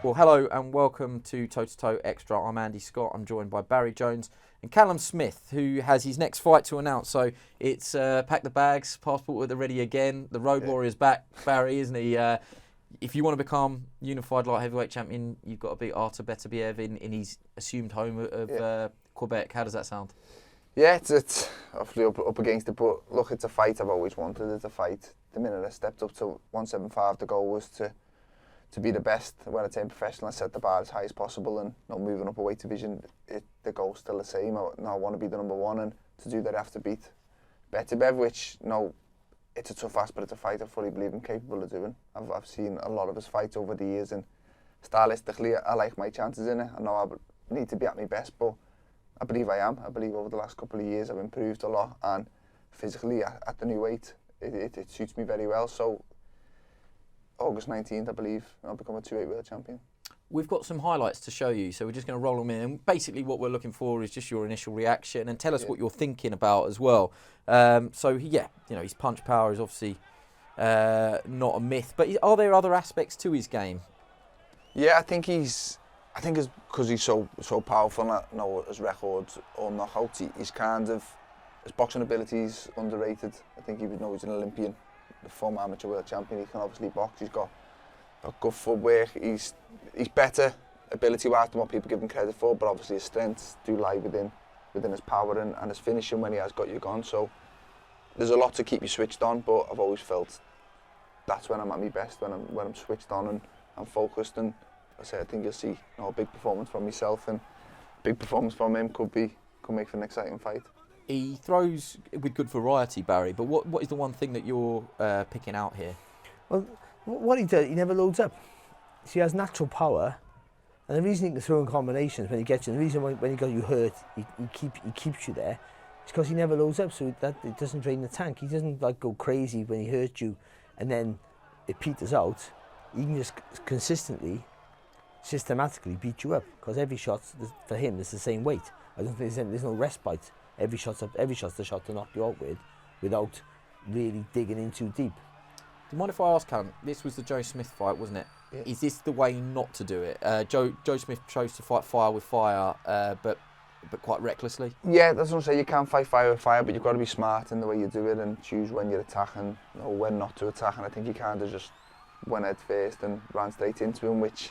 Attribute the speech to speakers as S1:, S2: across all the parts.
S1: Well, hello and welcome to Toe to Toe Extra. I'm Andy Scott. I'm joined by Barry Jones and Callum Smith, who has his next fight to announce. So it's pack the bags, passport at the ready again. The Road Warrior's back, Barry, isn't he? If you want to become unified light heavyweight champion, you've got to beat Artur Beterbiev in his assumed home of Quebec. How does that sound?
S2: Yeah, it's obviously up against it, but look, it's a fight I've always wanted. It's a fight. The minute I stepped up to 175, the goal was to be the best. When I turned professional, I set the bar as high as possible, and not moving up a weight division, the goal's still the same. I want to be the number one, and to do that I have to beat Beterbiev, which, it's a tough ask, but it's a fight I fully believe I'm capable of doing. I've seen a lot of his fights over the years, and stylistically I like my chances in it. I know I need to be at my best, but I believe I am. I believe over the last couple of years I've improved a lot, and physically at the new weight it suits me very well. So August 19th, I believe, I'll become a 2-weight world champion.
S1: We've got some highlights to show you, so we're just going to roll them in. And basically what we're looking for is just your initial reaction, and tell us what you're thinking about as well. His punch power is obviously not a myth, but are there other aspects to his game?
S2: Yeah, I think it's because he's so powerful, and his records or knockouts, he's kind of, his boxing ability is underrated. I think he's an Olympian, the former amateur world champion. He can obviously box. He's got good footwork. He's better ability-wise than what people give him credit for, but obviously his strengths do lie within his power and his finishing when he has got you gone. So there's a lot to keep you switched on, but I've always felt that's when I'm at my best, when I'm switched on and I'm focused. And I think you'll see a big performance from myself, and a big performance from him could make for an exciting fight.
S1: He throws with good variety, Barry, but what is the one thing that you're picking out here?
S3: Well, what he does, he never loads up. So he has natural power, and the reason he can throw in combinations when he gets you, the reason when he got you hurt, he keeps you there, is because he never loads up, so that it doesn't drain the tank. He doesn't go crazy when he hurts you, and then it peters out. He can just systematically beat you up, because every shot for him is the same weight. I don't think there's no respite. Every shot's the shot to knock you out with, without really digging in too deep.
S1: Do you mind if I ask, Callum? This was the Joe Smith fight, wasn't it? Yeah. Is this the way not to do it? Joe Smith chose to fight fire with fire, but quite recklessly.
S2: Yeah, that's what I'm saying. You can't fight fire with fire, but you've got to be smart in the way you do it and choose when you're attacking or when not to attack. And I think he kind of just went head first and ran straight into him, which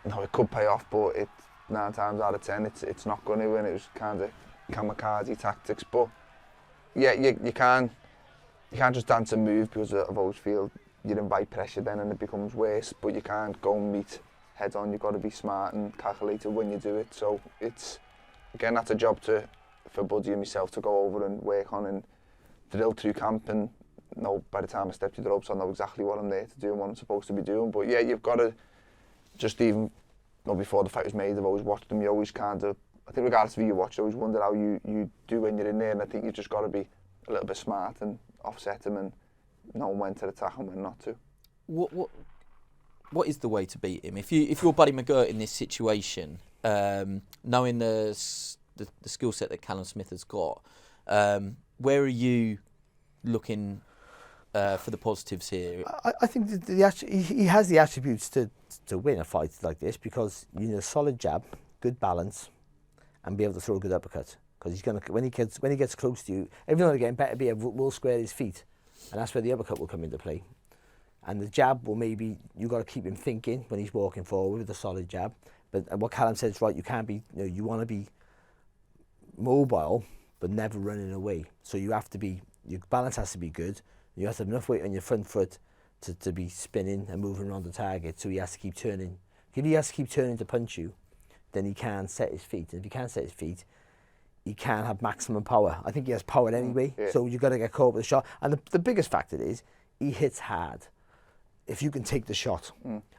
S2: it could pay off, but 9 times out of 10 it's not going to, and it was kind of kamikaze tactics. But yeah, you can't just dance and move, because I've always feel you invite pressure then and it becomes worse. But you can't go and meet head on. You've got to be smart and calculated when you do it. So it's, again, that's a job for Buddy and myself to go over and work on and drill through camp, and by the time I step through the ropes I know exactly what I'm there to do and what I'm supposed to be doing. But yeah, you've got to just before the fight was made, I've always watched them. You always kind of, I think regardless of who you watch, I always wonder how you do when you're in there, and I think you've just got to be a little bit smart and offset them and know when to attack and when not to.
S1: What is the way to beat him? If you're Buddy McGirt in this situation, knowing the skill set that Callum Smith has got, where are you looking for the positives here?
S3: I think he has the attributes to win a fight like this, because you need a solid jab, good balance, and be able to throw a good uppercut. Because he's gonna, when he gets close to you, every now and again Beterbiev will square his feet, and that's where the uppercut will come into play. And the jab will you got to keep him thinking when he's walking forward with a solid jab. But what Callum said is right. You can't be, you want to be mobile, but never running away. So you have to be, your balance has to be good. You have to have enough weight on your front foot to be spinning and moving around the target. So he has to keep turning. If he has to keep turning to punch you, then he can't set his feet. And if he can't set his feet, he can't have maximum power. I think he has power anyway, so you've got to get caught with the shot. And the biggest factor is he hits hard. If you can take the shot.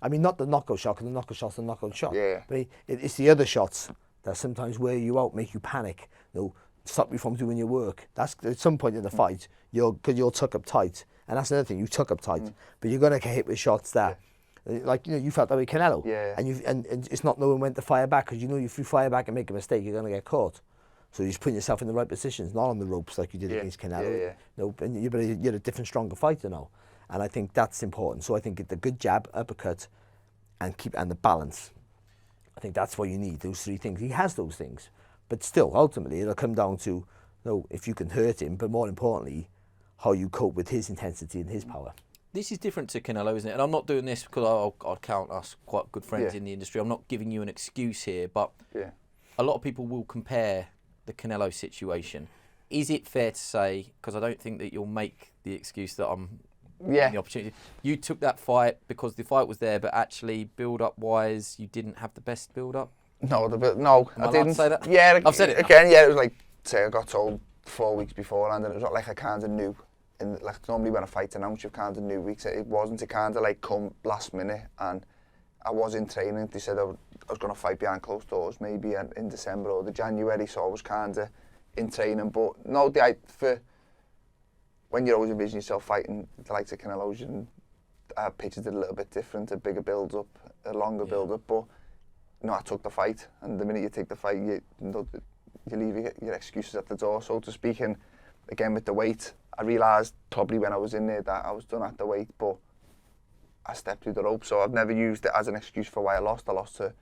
S3: I mean, not the knockout shot, because the knockout shot's the knockout shot.
S2: Yeah.
S3: But it's the other shots that sometimes wear you out, make you panic, stop you from doing your work. That's at some point in the fight, you're tuck up tight. And that's another thing, you tuck up tight. But you're going to get hit with shots that, like, you felt that with Canelo.
S2: Yeah.
S3: And it's not knowing when to fire back, because if you fire back and make a mistake, you're going to get caught. So you're just putting yourself in the right positions, not on the ropes like you did against Canelo. And you're a different, stronger fighter now. And I think that's important. So I think the good jab, uppercut, and the balance. I think that's what you need, those three things. He has those things, but still, ultimately, it'll come down to, if you can hurt him, but more importantly, how you cope with his intensity and his power.
S1: This is different to Canelo, isn't it? And I'm not doing this because I'd count us quite good friends in the industry. I'm not giving you an excuse here, but a lot of people will compare the Canelo situation. Is it fair to say, because I don't think that you'll make the excuse that I'm the opportunity, you took that fight because the fight was there, but actually build-up wise, you didn't have the best build-up?
S2: No, I didn't
S1: say that.
S2: Yeah,
S1: I've said it
S2: again. Yeah, it was like, say I got told 4 weeks beforehand, and it was not like I kind of knew. And like normally when a fight's announced, you kind of knew weeks. It wasn't. It kind of like come last minute, and I was in training. They said I was going to fight behind closed doors, maybe in December or the January. So I was kind of in training. But no, for when you're always envisioning yourself fighting the likes of Canelo, I pictured it a little bit different, a bigger build-up, a longer build-up. But no, I took the fight, and the minute you take the fight, you leave your excuses at the door, so to speak. And again, with the weight, I realised probably when I was in there that I was done at the weight, but I stepped through the rope. So I've never used it as an excuse for why I lost. I lost to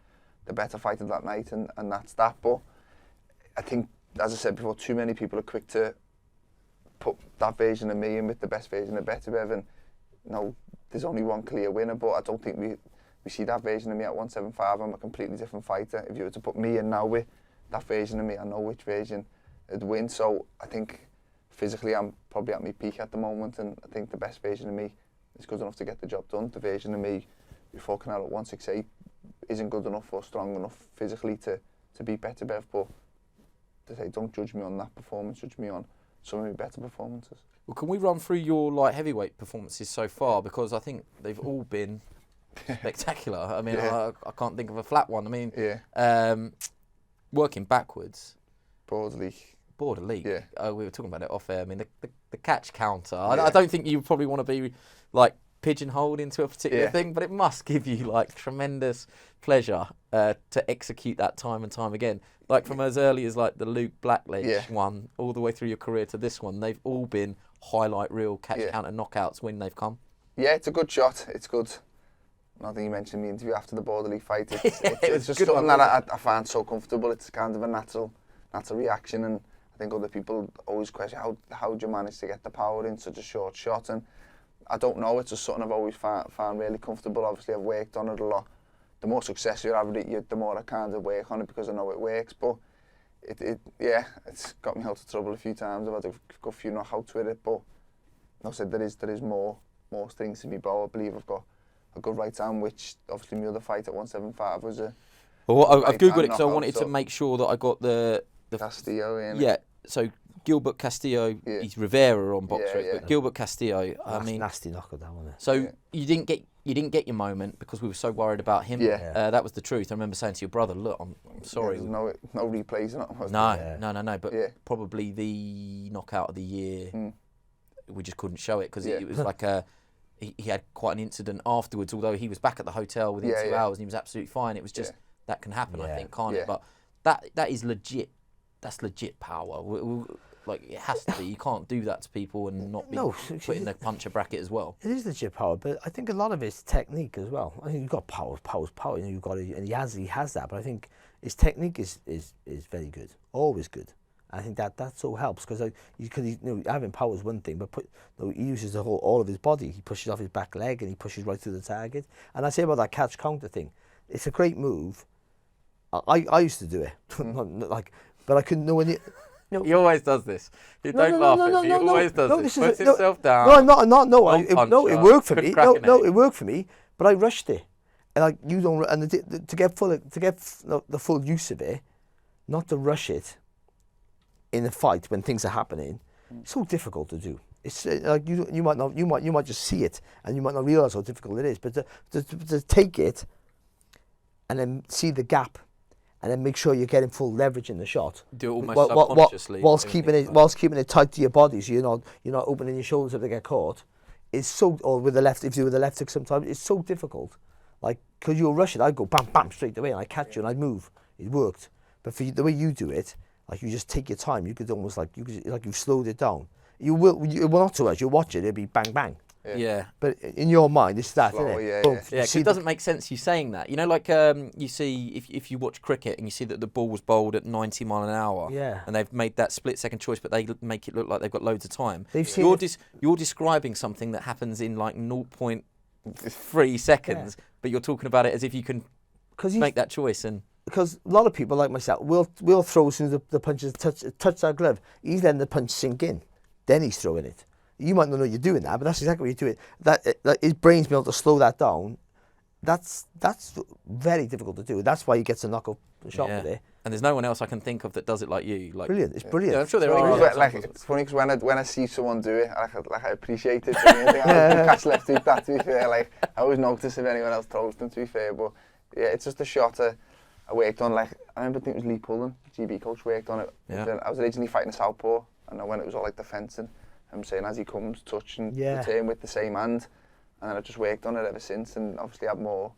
S2: the better fighter that night, and that's that. But I think, as I said before, too many people are quick to put that version of me in with the best version of Beterbiev, and there's only one clear winner, but I don't think we see that version of me at 175. I'm a completely different fighter. If you were to put me in now with that version of me, I know which version would win. So I think physically I'm probably at my peak at the moment, and I think the best version of me is good enough to get the job done. The version of me before Canelo at 168 isn't good enough or strong enough physically to beat Beterbiev, but to say, don't judge me on that performance, judge me on some of my better performances.
S1: Well, can we run through your light heavyweight performances so far? Because I think they've all been spectacular. I mean, I can't think of a flat one. I mean, working backwards.
S2: Border league.
S1: Yeah. We were talking about it off air. I mean, the catch counter. I don't think you probably want to be like pigeonholed into a particular thing, but it must give you like tremendous pleasure to execute that time and time again. Like from as early as like the Luke Blackledge one, all the way through your career to this one, they've all been highlight reel catch counter knockouts when they've come. Yeah,
S2: it's a good shot. It's good. I think you mentioned the interview after the Border League fight. It's just something that I find so comfortable. It's kind of a natural reaction, and I think other people always question how do you manage to get the power in such a short shot, and I don't know. It's just something I've always found really comfortable. Obviously, I've worked on it a lot. The more success you have, the more I kind of work on it because I know it works. But it's got me out of trouble a few times. I've had a good few knockouts with it, but I said there is more strings to me bow. I believe I've got a good right hand, which obviously my other fight at 175 was a.
S1: Well, I've googled it because I wanted to make sure that I got the
S2: Castillo in.
S1: Yeah, so Gilbert Castillo, he's Rivera on box rates, but Gilbert Castillo, I mean,
S3: nasty knockout that one.
S1: So you didn't get your moment because we were so worried about him. That was the truth. I remember saying to your brother, "Look, I'm sorry."
S2: There's no replays.
S1: No. But probably the knockout of the year, we just couldn't show it because it was like he had quite an incident afterwards. Although he was back at the hotel within 2 hours and he was absolutely fine. It was just that can happen, I think, can't it? But that is legit. That's legit power. Like it has to be. You can't do that to people and not be put in the puncher bracket as well.
S3: It is legit power, but I think a lot of it's technique as well. I think you've got power's power. You know, you've got it, and he has that. But I think his technique is very good, always good. I think that so helps because having power is one thing, but he uses all of his body. He pushes off his back leg and he pushes right through the target. And I say about that catch counter thing, it's a great move. I used to do it, but I couldn't know when it.
S1: No. He always does this. You don't laugh at him. He always does this. Puts himself down.
S3: No, it worked for me. It worked for me. But I rushed it, and to get the full use of it, not to rush it in a fight when things are happening, it's so difficult to do. It's like you might just see it, and you might not realize how difficult it is. But to take it, and then see the gap. And then make sure you're getting full leverage in the shot.
S1: Do it almost subconsciously.
S3: Whilst keeping it tight to your body, so you're not opening your shoulders if they get caught. Or with the left, if you do with the left hook sometimes, it's so difficult. Like, because you'll rush it, I'd go bam, bam, straight away, and I'd catch you and I'd move. It worked. But for the way you do it, like you just take your time, you could almost you've slowed it down. It will not too much. You'll watch it, it'll be bang, bang.
S1: Yeah.
S3: But in your mind, it's that,
S2: Slow,
S3: isn't it?
S2: yeah,
S3: Boom.
S2: yeah.
S1: Yeah, 'cause it doesn't make sense you saying that. You know, like you see, if you watch cricket and you see that the ball was bowled at 90 mile an hour,
S3: Yeah.
S1: and they've made that split-second choice, but they make it look like they've got loads of time.
S3: They've seen
S1: You're describing something that happens in like 0.3 seconds, but you're talking about it as if you can make that choice. And
S3: because a lot of people like myself will throw as soon as the punches touch that glove. He's letting the punch sink in, then he's throwing it. You might not know you're doing that, but that's exactly what you're doing. That his brain's been able to slow that down. That's very difficult to do. That's why he gets a knock-up shot with it.
S1: And there's no one else I can think of that does it like you. Like,
S3: brilliant. It's brilliant.
S1: Yeah, I'm sure there are.
S2: It's funny because when I see someone do it, I appreciate it. I catch left hook that, to be fair. Like, I always notice if anyone else throws them, to be fair. But yeah, it's just a shot I worked on. Like, I remember, I think it was Lee Pullen, GB coach, worked on it.
S1: Yeah.
S2: I was originally fighting a southpaw, and when it was all like the fencing, I'm saying as he comes, touching, return with the same hand, and then I've just worked on it ever since. And obviously had more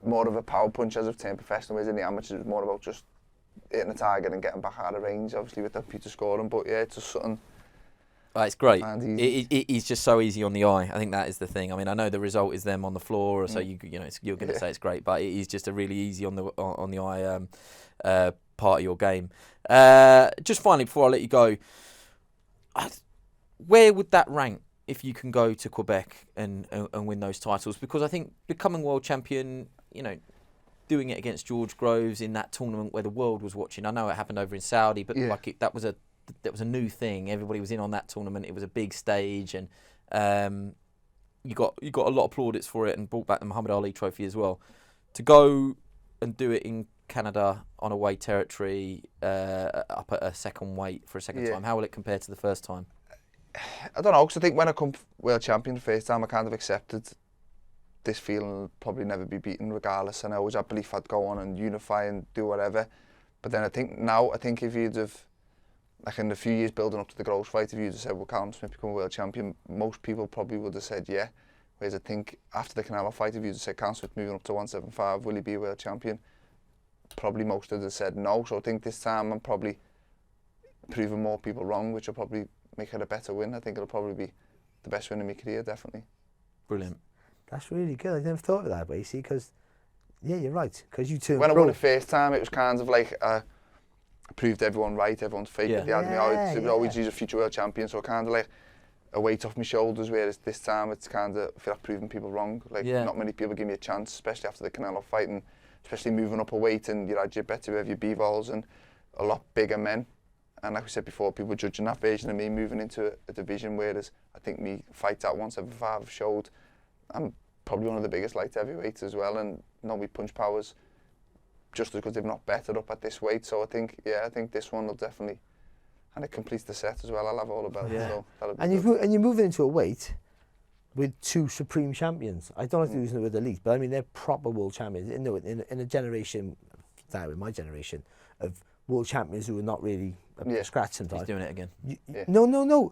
S2: of a power punch as I've turned professional. Whereas in the amateurs, it was more about just hitting the target and getting back out of range, obviously with the computer scoring. But yeah, it's just something.
S1: It's great. It's just so easy on the eye. I think that is the thing. I mean, I know the result is them on the floor, so you're going to say it's great, but it is just a really easy on the eye part of your game. Just finally, before I let you go, where would that rank if you can go to Quebec and win those titles? Because I think becoming world champion, doing it against George Groves in that tournament where the world was watching. I know it happened over in Saudi, but that was a new thing. Everybody was in on that tournament. It was a big stage, and you got a lot of plaudits for it, and brought back the Muhammad Ali Trophy as well. To go and do it in Canada on away territory, up at a second weight for a second time, how will it compare to the first time?
S2: I don't know, because I think when I come world champion the first time, I kind of accepted this feeling will probably never be beaten regardless, and I always had belief I'd go on and unify and do whatever. But then I think if you'd have, like in the few years building up to the Groves fight, if you'd have said, well, Callum Smith become world champion, most people probably would have said yeah. Whereas I think after the Canelo fight, if you'd have said Callum Smith moving up to 175, will he be a world champion? Probably most would have said no. So I think this time I'm probably proving more people wrong, which will probably make it a better win. I think it'll probably be the best win in my career, definitely.
S1: Brilliant.
S3: That's really good. I never thought of that way, see, because, yeah, you're right, because you turned
S2: when
S3: pro.
S2: I won the first time, it was kind of like, I proved everyone right, everyone's fake. They had me, always use a future world champion, so kind of like a weight off my shoulders, whereas this time it's kind of, I feel like proving people wrong. Like, not many people give me a chance, especially after the Canelo fight, and especially moving up a weight, and you had your Beterbiev, your Bivols, and a lot bigger men. And like we said before, people were judging that version of me moving into a division, whereas I think me fights at 175 showed I'm probably one of the biggest light heavyweights as well, and my punch powers just as good, if not better, up at this weight. So I think this one will definitely, and it completes the set as well. I'll have all the belts. So
S3: and you're moving into a weight with two supreme champions. I don't like to use the word elite, but I mean they're proper world champions. In a generation, in my generation, of world champions who are not really a scratch sometimes.
S1: He's doing it again.
S3: No,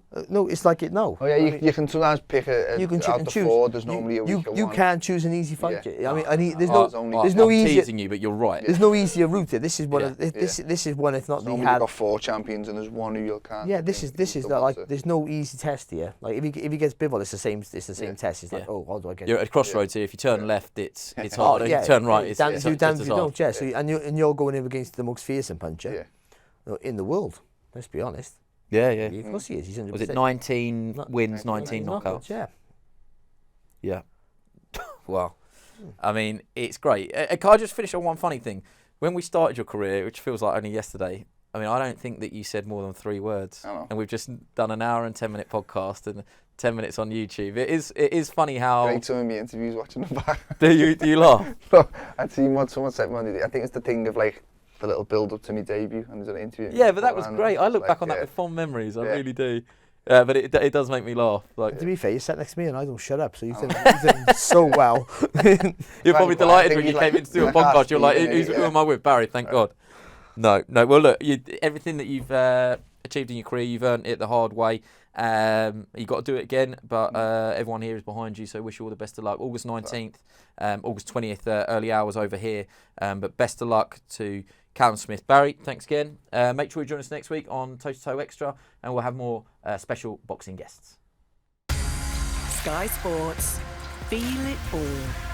S3: it's like it now.
S2: Oh yeah, you can sometimes pick out the
S3: choose.
S2: Four. There's normally a weaker
S3: you
S2: one.
S3: can't choose an easy fight.
S2: Yeah.
S3: I mean, there's
S1: I'm
S3: no easier.
S1: teasing you, but you're right.
S3: There's no easier route here. This is one. This is one. If not,
S2: you've got 4 champions and there's one who you can't.
S3: Yeah, this is like there's no easy test here. Like if he gets Bivol, it's the same test. It's like, oh, how do I get?
S1: You're at a crossroads here. If you turn left, it's hard. If you turn right, it's
S3: damn
S1: just
S3: if
S1: as
S3: you
S1: hard.
S3: don't. Yeah. So and you're going in against the most fearsome puncher in the world. Let's be honest.
S1: Yeah.
S3: Of course he is. He's 100%.
S1: Was it 19 wins, 19 knockouts? Yeah. Wow. I mean, it's great. Can I just finish on one funny thing? When we started your career, which feels like only yesterday, I mean, I don't think that you said more than 3 words. And we've just done an hour and 10-minute podcast and 10 minutes on YouTube. It is funny how...
S2: Great some of my interviews watching them back.
S1: Do you laugh?
S2: No, I'd seen what someone said Monday. I think it's the thing of like, the little build up to my debut, and there's an interview.
S1: Yeah, but that was great. I look back on that with fond memories. I really do. But it does make me laugh. Like,
S3: to be fair, you sat next to me and I don't shut up, so you've done so well.
S1: You're probably delighted when you came in to do a podcast. You're like, who am I with? Barry, thank God. No. Well, look, everything that you've achieved in your career, you've earned it the hard way. You've got to do it again, but everyone here is behind you, so wish you all the best of luck. August 19th, August 20th, early hours over here. But best of luck to Callum Smith. Barry, thanks again. Make sure you join us next week on Toe to Toe Extra, and we'll have more special boxing guests.
S4: Sky Sports. Feel it all.